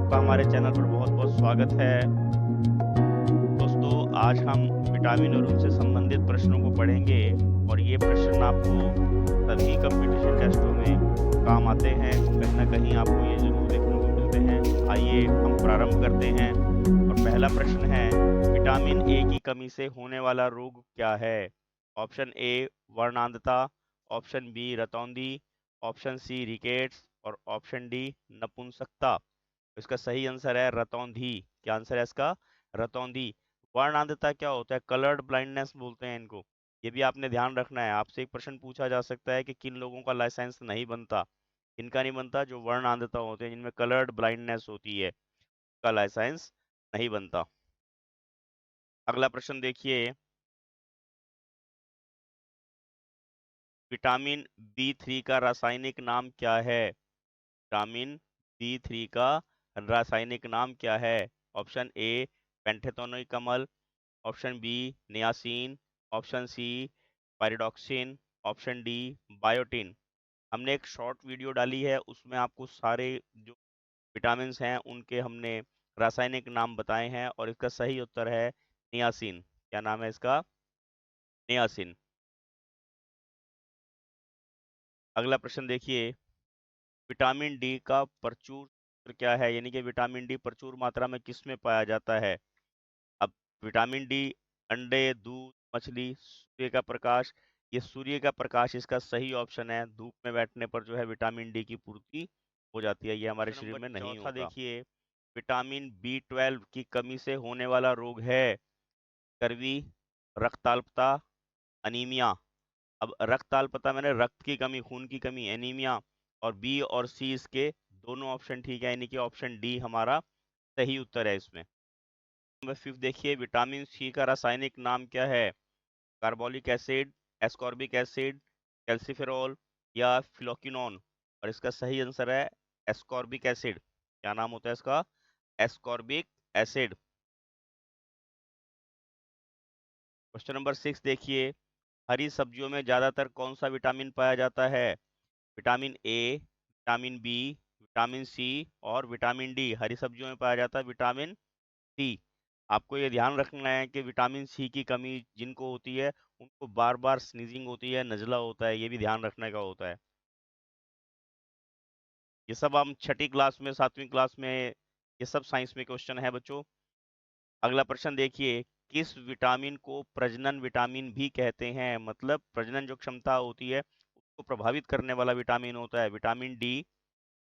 आपका हमारे चैनल पर बहुत-बहुत स्वागत है। दोस्तों, आज हम विटामिन और उनसे संबंधित प्रश्नों को पढ़ेंगे और ये प्रश्न आपको सभी कॉम्पिटिशन टेस्टों में काम आते हैं। कहीं न कहीं आपको ये ज़रूर देखने को मिलते हैं। आइए हम प्रारंभ करते हैं और पहला प्रश्न है, विटामिन ए की कमी से होने वाला रोग क्या है? ऑप्शन ए वर्णांधता, ऑप्शन बी रतौंधी, ऑप्शन सी रिकेट्स और ऑप्शन डी नपुंसकता। इसका सही आंसर है रतौंधी। क्या आंसर है इसका? रतौंधी। वर्णांधता क्या होता है? कलर्ड ब्लाइंडनेस बोलते हैं इनको। ये भी आपने ध्यान रखना है। आपसे एक प्रश्न पूछा जा सकता है कि किन लोगों का लाइसेंस नहीं बनता? इनका नहीं बनता, जो वर्णांधता होते हैं, जिनमें कलर्ड ब्लाइंडनेस होती है, का लाइसेंस नहीं बनता। अगला प्रश्न देखिए, विटामिन बी3 का रासायनिक नाम क्या है? विटामिन बी3 का रासायनिक नाम क्या है? ऑप्शन ए पेंटाथेनोइक अम्ल, option B niacin, option C pyridoxine, option D biotin. हमने एक शॉर्ट वीडियो डाली है, उसमें आपको सारे जो विटामिन्स हैं उनके हमने रासायनिक नाम बताए हैं और इसका सही उत्तर है नियासिन। क्या नाम है इसका? नियासिन। अगला प्रश्न देखिए, विटामिन डी का प्रचुर स्रोत क्या है? यानी कि विटामिन डी प्रचुर मात्रा में किस में पाया जाता है? अब विटामिन डी अंडे, दूध, मछली, सूर्य का प्रकाश। ये सूर्य का प्रकाश इसका सही ऑप्शन है। धूप में बैठने पर जो है विटामिन डी की पूर्ति हो जाती है, ये हमारे प्रश्न शरीर नंबर में नहीं चौथा होता। देखिए। विटामिन बी12 की कमी से होने वाला रोग है स्कर्वी, रक्ताल्पता, अनीमिया। अब रक्ताल्पता मैंने रक्त की कमी, खून की कमी, एनीमिया। और बी और सी इसके दोनों ऑप्शन ठीक है, यानी कि ऑप्शन डी हमारा सही उत्तर है इसमें। नंबर 5 देखिए, विटामिन सी का रासायनिक नाम क्या है? Carbolic acid, ascorbic acid, calciferol या फिलोक्विनोन। और इसका सही आंसर है एस्कॉर्बिक एसिड। क्या नाम होता है इसका? Ascorbic acid. क्वेश्चन नंबर 6 देखिए, हरी सब्जियों में ज्यादातर कौन सा विटामिन पाया जाता है? Vitamin A, vitamin B, vitamin C और विटामिन डी। हरी सब्जियों में पाया जाता है विटामिन सी। आपको ये ध्यान रखना है कि विटामिन सी की कमी जिनको होती है, उनको बार बार स्नीजिंग होती है, नज़ला होता है, ये भी ध्यान रखने का होता है। ये सब हम छठी क्लास में, 7वीं क्लास में, ये सब साइंस में क्वेश्चन है बच्चों। अगला प्रश्न देखिए, किस विटामिन को प्रजनन विटामिन भी कहते हैं? मतलब प्रजनन जो क्षमता होती है उसको प्रभावित करने वाला विटामिन होता है। Vitamin D,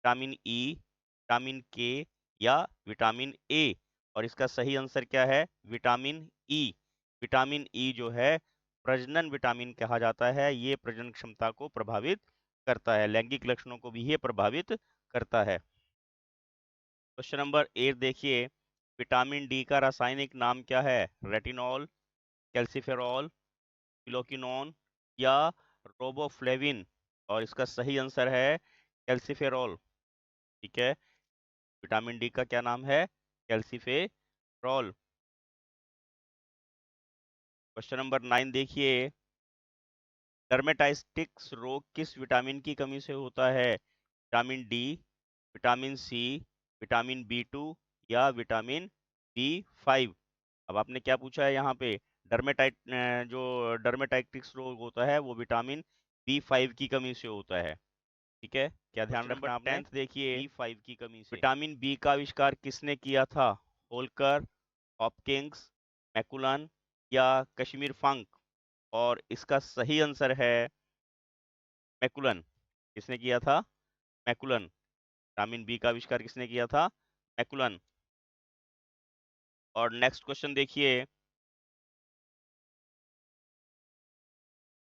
vitamin E, vitamin के या विटामिन ए। और इसका सही आंसर क्या है? Vitamin E. विटामिन ई जो है प्रजनन विटामिन कहा जाता है। ये प्रजनन क्षमता को प्रभावित करता है, लैंगिक लक्षणों को भी ये प्रभावित करता है। क्वेश्चन नंबर 8 देखिए, विटामिन डी का रासायनिक नाम क्या है? रेटिनॉल, कैल्सिफेरॉल, फिलोक्विनोन या रोबोफ्लेविन। और इसका सही आंसर है कैल्सिफेरॉल। ठीक है, विटामिन डी का क्या नाम है? कैल्सिफेरॉल। क्वेश्चन नंबर 9 देखिए, डर्मेटाइटिस रोग किस विटामिन की कमी से होता है? Vitamin D, vitamin C, vitamin B two या विटामिन बी5। अब आपने क्या पूछा है यहाँ पे? जो डर्मेटाइटिस रोग होता है वो विटामिन बी5 की कमी से होता है। ठीक है, क्या ध्यान क्वेश्चन नंबर रखना आपने? 10 देखिए। बी5 की कमी से। विटामिन विटामिन बी का आविष्कार किसने किया था? होल्कर, हॉपकिंस, मैकुलन या कश्मीर फंक। और इसका सही आंसर है मैकुलन। किसने किया था? मैकुलन। विटामिन बी का आविष्कार किसने किया था? मैकुलन। और नेक्स्ट क्वेश्चन देखिए,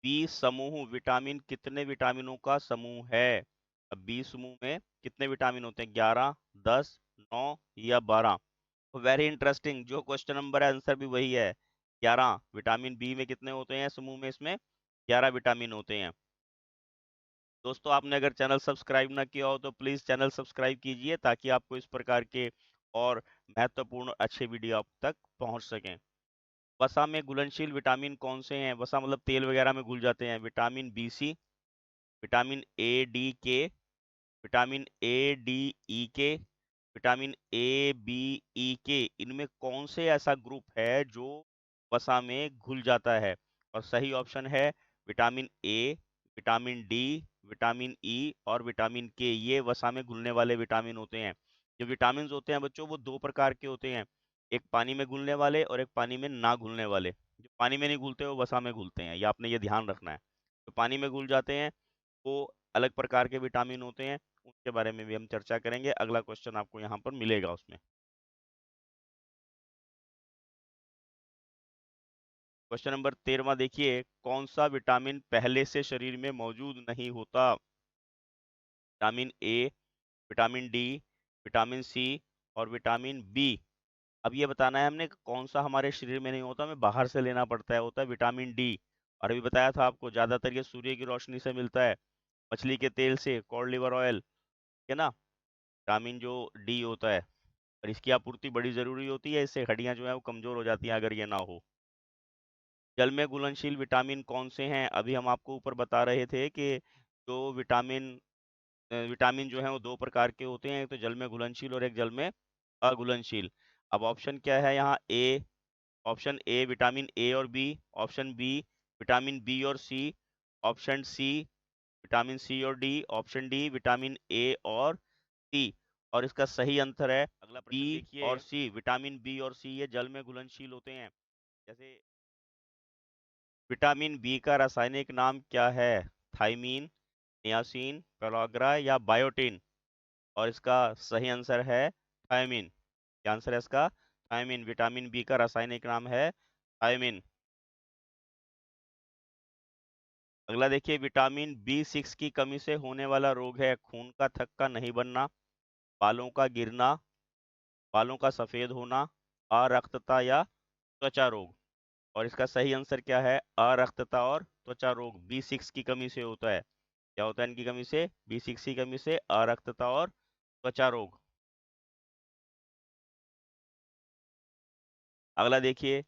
बी समूह विटामिन कितने विटामिनों का समूह है? अब बी समूह में कितने विटामिन होते हैं? 11, 10, 9 या 12। वेरी इंटरेस्टिंग, जो क्वेश्चन नंबर है आंसर भी वही है, 11। विटामिन बी में कितने होते हैं समूह में? इसमें 11 विटामिन होते हैं। दोस्तों, आपने अगर चैनल सब्सक्राइब ना किया हो तो प्लीज़ चैनल सब्सक्राइब कीजिए, ताकि आपको इस प्रकार के और महत्वपूर्ण अच्छे वीडियो आप तक पहुंच सकें। वसा में घुलनशील विटामिन कौन से हैं? वसा मतलब तेल वगैरह में घुल जाते हैं। Vitamin B C, vitamin A D K, vitamin A D E K vitamin A, B, ई के इनमें कौन से ऐसा ग्रुप है जो वसा में घुल जाता है? और सही ऑप्शन है vitamin A, vitamin D, vitamin E और विटामिन के। ये वसा में घुलने वाले विटामिन होते हैं। जो विटामिन होते हैं बच्चों वो दो प्रकार के होते हैं, एक पानी में घुलने वाले और एक पानी में ना घुलने वाले। जो पानी में नहीं घुलते वो वसा में घुलते हैं, ये आपने ये ध्यान रखना है। तो पानी में घुल जाते हैं वो अलग प्रकार के विटामिन होते हैं, उसके बारे में भी हम चर्चा करेंगे। अगला क्वेश्चन आपको यहाँ पर मिलेगा उसमें। क्वेश्चन नंबर 13वां देखिए, कौन सा विटामिन पहले से शरीर में मौजूद नहीं होता? Vitamin A, vitamin D, vitamin C और विटामिन बी। अब ये बताना है हमने कि कौन सा हमारे शरीर में नहीं होता, हमें बाहर से लेना पड़ता है। होता है विटामिन डी, और अभी बताया था आपको ज्यादातर ये सूर्य की रोशनी से मिलता है, मछली के तेल से, कॉड लिवर ऑयल, है ना। विटामिन जो डी होता है, और इसकी आपूर्ति बड़ी जरूरी होती है, इससे हड्डियां जो है वो कमजोर हो जाती हैं अगर ये ना हो। जल में घुलनशील विटामिन कौन से हैं? अभी हम आपको ऊपर बता रहे थे कि जो विटामिन जो है वो दो प्रकार के होते हैं, एक तो जल में घुलनशील और एक जल में अघुलनशील। अब ऑप्शन क्या है यहाँ? ए, ऑप्शन ए विटामिन ए और B, option B vitamin B और C, option C vitamin C और D, option D vitamin A और सी। और इसका सही आंसर है अगला प्रश्न बी देखिए और सी। विटामिन बी और सी ये जल में घुलनशील होते हैं। जैसे विटामिन बी का रासायनिक नाम क्या है? थाइमीन, नियासिन, पेलाग्रा या बायोटिन? और इसका सही आंसर है थायमिन। क्या आंसर है इसका? थायमिन। विटामिन बी का रासायनिक नाम है थायमिन। अगला देखिए, विटामिन बी 6 की कमी से होने वाला रोग है। खून का थक्का नहीं बनना, बालों का गिरना, बालों का सफेद होना, अरक्तता या त्वचा रोग? और इसका सही आंसर क्या है? अरक्तता और त्वचा रोग बी 6 की कमी से होता है। क्या होता है इनकी कमी से? बी 6 की कमी से अरक्तता और त्वचा रोग। अगला देखिए,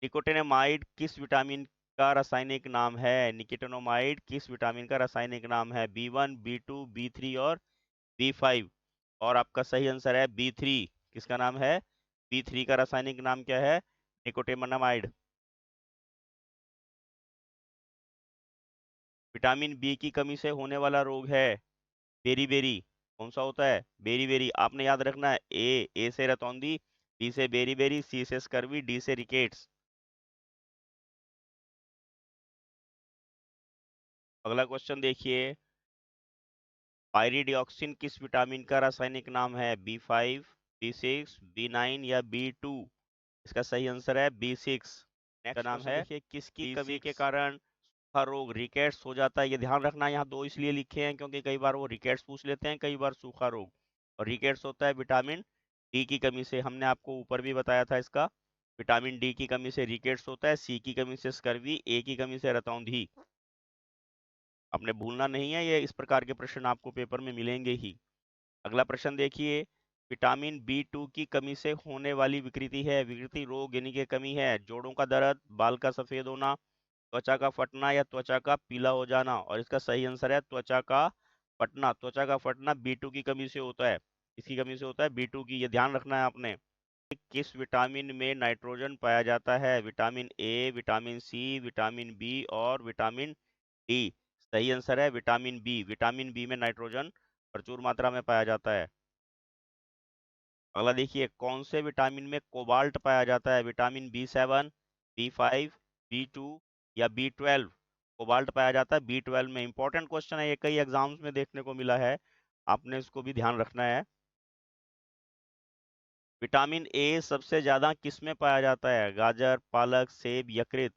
निकोटिनामाइड किस विटामिन का रासायनिक नाम है? निकोटिनामाइड किस विटामिन का रासायनिक नाम है? बी 1, बी 2, बी 3 और बी 5? और आपका सही आंसर है बी 3। किसका नाम है? बी 3 का रासायनिक नाम क्या है? निकोटिनामाइड। विटामिन बी की कमी से होने वाला रोग है बेरी। कौन सा होता है? बेरी। आपने याद रखना है, ए से रतौंधी, बी से बेरी, सी से स्कर्वी, डी से रिकेट्स। अगला क्वेश्चन देखिए, पायरिडिऑक्सिन किस विटामिन का रासायनिक नाम है? बी 5, बी 6, बी 9 या बी 2? इसका सही आंसर है बी 6। नेक्स्ट का नाम है देखिए, किसकी कमी के कारण सूखा रोग रिकेट्स हो जाता है? ये ध्यान रखना, यहाँ दो इसलिए लिखे हैं क्योंकि कई बार वो रिकेट्स पूछ लेते हैं, कई बार सूखा रोग। और रिकेट्स होता है विटामिन डी की कमी से। हमने आपको ऊपर भी बताया था इसका। विटामिन डी की कमी से रिकेट्स होता है, सी की कमी से स्कर्वी, ए की कमी से रतौंधी। आपने भूलना नहीं है, ये इस प्रकार के प्रश्न आपको पेपर में मिलेंगे ही। अगला प्रश्न देखिए, विटामिन बी 2 की कमी से होने वाली विकृति है। विकृति रोग यानी कि कमी है, जोड़ों का दर्द, बाल का सफेद होना, त्वचा का फटना या त्वचा का पीला हो जाना? और इसका सही आंसर है त्वचा का फटना। त्वचा का फटना बी 2 की कमी से होता है। इसकी कमी से होता है बी 2 की, ये ध्यान रखना है आपने। किस विटामिन में नाइट्रोजन पाया जाता है? Vitamin A, vitamin C, vitamin B और विटामिन डी? सही आंसर है विटामिन बी। विटामिन बी में नाइट्रोजन प्रचुर मात्रा में पाया जाता है। अगला देखिए, कौन से विटामिन में कोबाल्ट पाया जाता है? विटामिन बी 7, बी 5, बी 2 या बी 12? कोबाल्ट पाया जाता है बी 12 में। इंपॉर्टेंट क्वेश्चन है ये, कई एग्जाम्स में देखने को मिला है, आपने इसको भी ध्यान रखना है। विटामिन ए सबसे ज्यादा किस में पाया जाता है? गाजर, पालक, सेब, यकृत?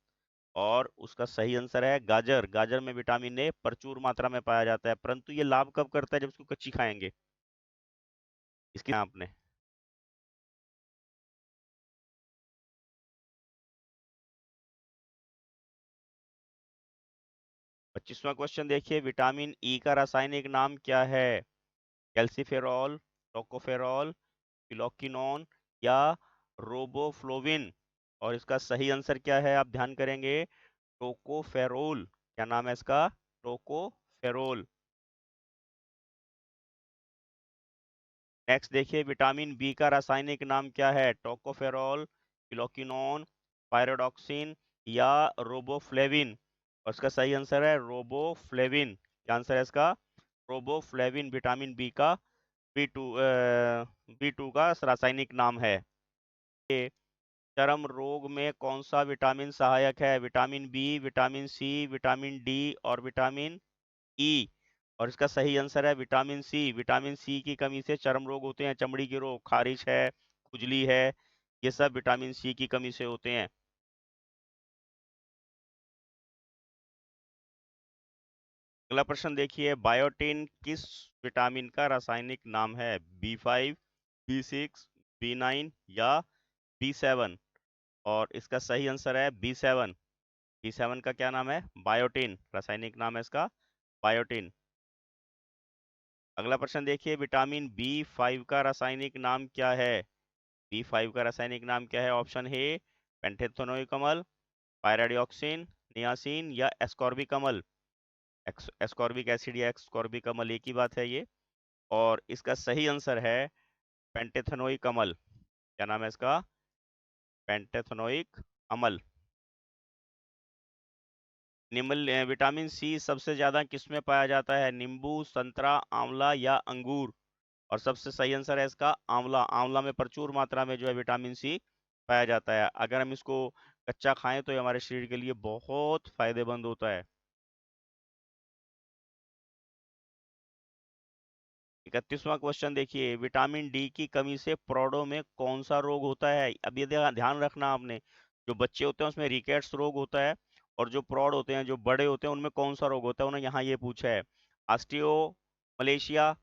और उसका सही आंसर है गाजर। गाजर में विटामिन ए प्रचुर मात्रा में पाया जाता है, परंतु ये लाभ कब करता है? जब इसको कच्ची खाएंगे। इसकी आपने 25वां क्वेश्चन देखिए, विटामिन ई का रासायनिक नाम क्या है? कैल्सीफेरॉल, टोकोफेरॉल, फिलोक्विनोन या रोबोफ्लोविन? और इसका सही आंसर क्या है? आप ध्यान करेंगे, टोकोफेरोल। क्या नाम है इसका? टोकोफेरोल। नेक्स्ट देखिए, विटामिन बी का रासायनिक नाम क्या है? टोकोफेरॉल, क्लोक्विनोन, पायरोडॉक्सिन या रोबोफ्लेविन? और इसका सही आंसर है रोबोफ्लेविन। क्या आंसर है इसका? रोबोफ्लेविन विटामिन बी का बी टू का रासायनिक नाम है। चर्म रोग में कौन सा विटामिन सहायक है? Vitamin B, vitamin C, vitamin D और विटामिन ई? और इसका सही आंसर है विटामिन सी। विटामिन सी की कमी से चर्म रोग होते हैं, चमड़ी के रोग, खारिश है, खुजली है, ये सब विटामिन सी की कमी से होते हैं। अगला प्रश्न देखिए, बायोटिन किस विटामिन का रासायनिक नाम है? B5, B6, B9 या B7? और इसका सही आंसर है B7। B7 का क्या नाम है? बायोटिन, रासायनिक नाम है इसका बायोटिन। अगला प्रश्न देखिए, विटामिन B5 का रासायनिक नाम क्या है? B5 का रासायनिक नाम क्या है? ऑप्शन ए पेंटेथेनोइक अम्ल, पायराडिऑक्सिन, नियासिन या एस्कॉर्बिक अम्ल? एस्कॉर्बिक एसिड या एस्कॉर्बिक अम्ल एक ही बात है ये। और इसका सही आंसर है पेंटेथेनोइक अम्ल। क्या नाम है इसका? पेंटेथेनोइक अम्ल। विटामिन सी सबसे ज्यादा किसमें पाया जाता है? नींबू, संतरा, आंवला या अंगूर? और सबसे सही आंसर है इसका आंवला। आंवला में प्रचुर मात्रा में जो है विटामिन सी पाया जाता है। अगर हम इसको कच्चा खाएं तो ये हमारे शरीर के लिए बहुत फायदेमंद होता है। 31वां क्वेश्चन देखिए, विटामिन डी की कमी से प्रौढ़ों में कौन सा रोग होता है? अब ये ध्यान रखना आपने, जो बच्चे होते हैं उसमें रिकेट्स रोग होता है, और जो प्रौढ़ होते हैं, जो बड़े होते हैं, उनमें कौन सा रोग होता है? उन्होंने यहाँ ये पूछा है, ऑस्टियो मलेशिया,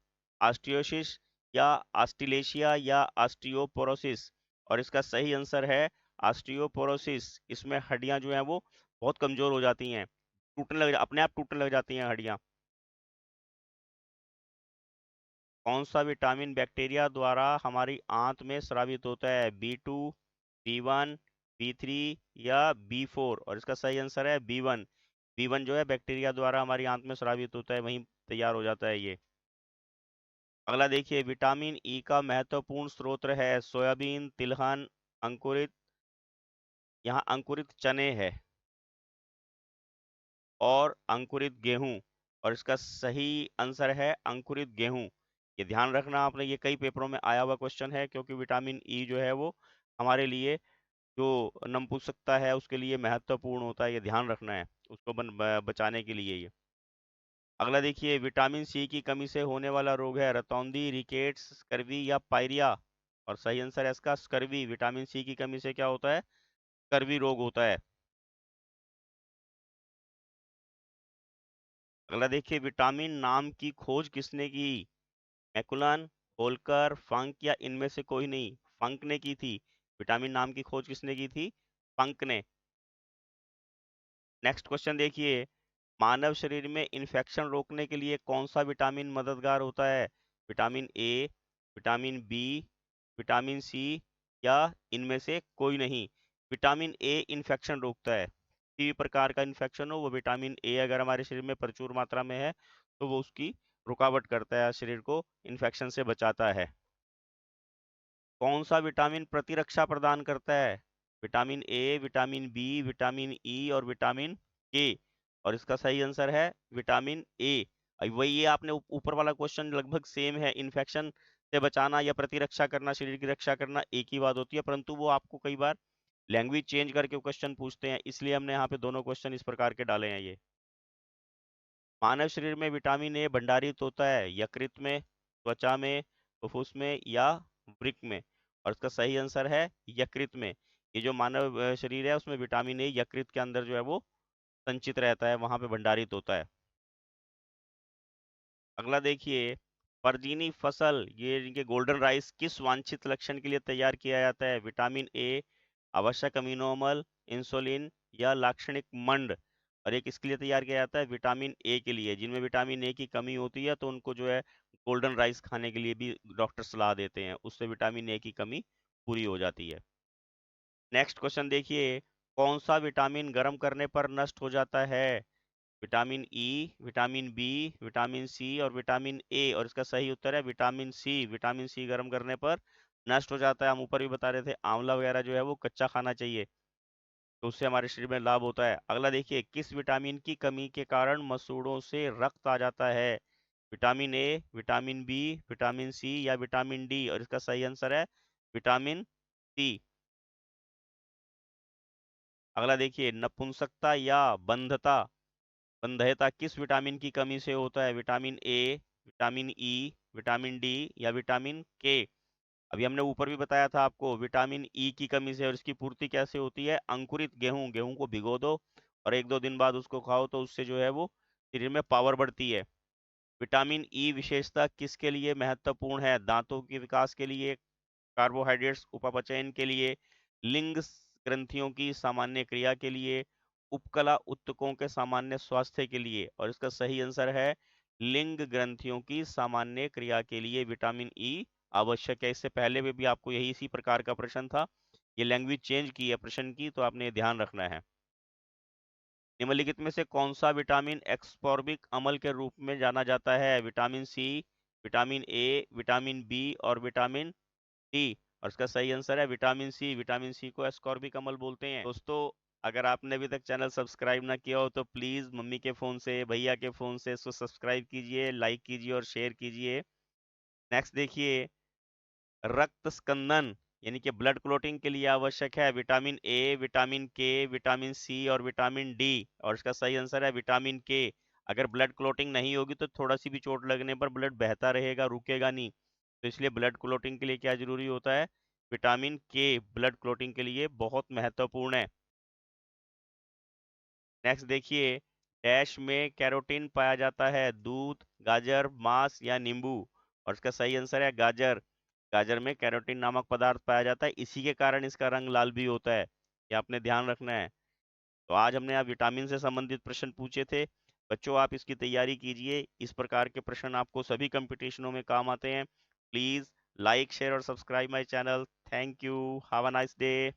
ऑस्टियोसिस या ऑस्टिलेशिया या ऑस्टियोपोरोसिस? और इसका सही आंसर है ऑस्टियोपोरोसिस। इसमें हड्डियां जो हैं वो बहुत कमजोर हो जाती हैं, अपने आप टूटने लग जाती हैं हड्डियां। कौन सा विटामिन बैक्टीरिया द्वारा हमारी आंत में स्रावित होता है? B2, B1, B3 या B4? और इसका सही आंसर है B1। B1 जो है बैक्टीरिया द्वारा हमारी आंत में स्रावित होता है, वहीं तैयार हो जाता है ये। अगला देखिए, विटामिन ई का महत्वपूर्ण स्रोत है सोयाबीन, तिलहन, अंकुरित, यहाँ अंकुरित चने है, और अंकुरित गेहूं? और इसका सही आंसर है अंकुरित गेहूं। ये ध्यान रखना आपने, ये कई पेपरों में आया हुआ क्वेश्चन है, क्योंकि विटामिन ई जो है वो हमारे लिए, जो नपुंसकता है उसके लिए महत्वपूर्ण होता है, ये ध्यान रखना है उसको बचाने के लिए ये। अगला देखिए, विटामिन सी की कमी से होने वाला रोग है रतौंधी, रिकेट्स, स्कर्वी या पायरिया? और सही आंसर है इसका स्कर्वी। विटामिन सी की कमी से क्या होता है? स्कर्वी रोग होता है। अगला देखिए, विटामिन नाम की खोज किसने की? मैकुलन, होलकर, फंक या इनमें से कोई नहीं? फंक ने की थी। विटामिन नाम की खोज किसने की थी? फंक ने। नेक्स्ट क्वेश्चन देखिए, मानव शरीर में इन्फेक्शन रोकने के लिए कौन सा विटामिन मददगार होता है? Vitamin A, vitamin B, vitamin C या इनमें से कोई नहीं? विटामिन ए इन्फेक्शन रोकता है। किसी भी प्रकार का इन्फेक्शन हो, वो विटामिन ए अगर हमारे शरीर में प्रचुर मात्रा में है तो वो उसकी रुकावट करता है, शरीर को इन्फेक्शन से बचाता है। कौन सा विटामिन प्रतिरक्षा प्रदान करता है? Vitamin A, vitamin B, vitamin E और विटामिन के? और इसका सही आंसर है विटामिन ए। वही ये आपने ऊपर वाला क्वेश्चन लगभग सेम है, इन्फेक्शन से बचाना या प्रतिरक्षा करना, शरीर की रक्षा करना एक ही बात होती है, परंतु वो आपको कई बार लैंग्वेज चेंज करके क्वेश्चन पूछते हैं, इसलिए हमने यहाँ पे दोनों क्वेश्चन इस प्रकार के डाले हैं ये। मानव शरीर में विटामिन ए भंडारित होता है यकृत में, त्वचा में, फुफ्फुस में या वृक्क में? और इसका सही आंसर है यकृत में। ये जो मानव शरीर है उसमें विटामिन ए यकृत के अंदर जो है वो संचित रहता है, वहां पे भंडारित होता है। अगला देखिए, परजीनी फसल, ये इनके गोल्डन राइस किस वांछित लक्षण के लिए तैयार किया जाता है? विटामिन ए, आवश्यक अमीनो अम्ल, इंसुलिन या लाक्षणिक मंड? और एक इसके लिए तैयार किया जाता है विटामिन ए के लिए, जिनमें विटामिन ए की कमी होती है तो उनको जो है गोल्डन राइस खाने के लिए भी डॉक्टर सलाह देते हैं, उससे विटामिन ए की कमी पूरी हो जाती है। नेक्स्ट क्वेश्चन देखिए, कौन सा विटामिन गर्म करने पर नष्ट हो जाता है? Vitamin E, vitamin B, vitamin C और विटामिन ए, और इसका सही उत्तर है विटामिन सी। विटामिन सी गर्म करने पर नष्ट हो जाता है। हम ऊपर भी बता रहे थे आंवला वगैरह जो है वो कच्चा खाना चाहिए, तो उससे हमारे शरीर में लाभ होता है। अगला देखिए, किस विटामिन की कमी के कारण मसूड़ों से रक्त आ जाता है? Vitamin A, vitamin B, vitamin C या विटामिन डी, और इसका सही आंसर है विटामिन सी। अगला देखिए, नपुंसकता या बंधता बंध्यता किस विटामिन की कमी से होता है? Vitamin A, vitamin E, vitamin D या विटामिन के? अभी हमने ऊपर भी बताया था आपको, विटामिन ई की कमी से, और इसकी पूर्ति कैसे होती है? अंकुरित गेहूं, गेहूं को भिगो दो और 1-2 दिन बाद उसको खाओ, तो उससे जो है वो शरीर में पावर बढ़ती है। विटामिन ई विशेषता किसके लिए महत्वपूर्ण है? दांतों के विकास के लिए, कार्बोहाइड्रेट्स उपापचयन के लिए, लिंग ग्रंथियों की सामान्य क्रिया के लिए, उपकला उत्तकों के सामान्य स्वास्थ्य के लिए, और इसका सही आंसर है लिंग ग्रंथियों की सामान्य क्रिया के लिए विटामिन ई आवश्यक है। इससे पहले में भी आपको यही इसी प्रकार का प्रश्न था। ये लैंग्वेज चेंज की है प्रश्न की, तो आपने ध्यान रखना है। निम्नलिखित में से कौन सा विटामिन एक्सकॉर्बिक अम्ल के रूप में जाना जाता है? Vitamin C, vitamin A, vitamin B और विटामिन डी, और इसका सही आंसर है विटामिन सी। विटामिन सी को एस्कॉर्बिक अम्ल बोलते हैं। दोस्तों, अगर आपने अभी तक चैनल सब्सक्राइब ना किया हो तो प्लीज मम्मी के फोन से, भैया के फोन से इसको सब्सक्राइब कीजिए, लाइक कीजिए और शेयर कीजिए। नेक्स्ट देखिए, रक्त स्कंदन यानी कि ब्लड क्लोटिंग के लिए आवश्यक है विटामिन ए, विटामिन के, विटामिन सी और विटामिन डी, और इसका सही आंसर है विटामिन के। अगर ब्लड क्लोटिंग नहीं होगी तो थोड़ा सी भी चोट लगने पर ब्लड बहता रहेगा, रुकेगा नहीं, तो इसलिए ब्लड क्लोटिंग के लिए क्या जरूरी होता है? विटामिन के ब्लड क्लोटिंग के लिए बहुत महत्वपूर्ण है। नेक्स्ट देखिए, डैश में कैरोटीन पाया जाता है? दूध, गाजर, मांस या नींबू, और इसका सही आंसर है गाजर। गाजर में कैरोटीन नामक पदार्थ पाया जाता है, इसी के कारण इसका रंग लाल भी होता है, ये आपने ध्यान रखना है। तो आज हमने आप विटामिन से संबंधित प्रश्न पूछे थे। बच्चों, आप इसकी तैयारी कीजिए, इस प्रकार के प्रश्न आपको सभी कंपटीशनों में काम आते हैं। प्लीज लाइक, शेयर और subscribe my channel. Thank you, have a nice day.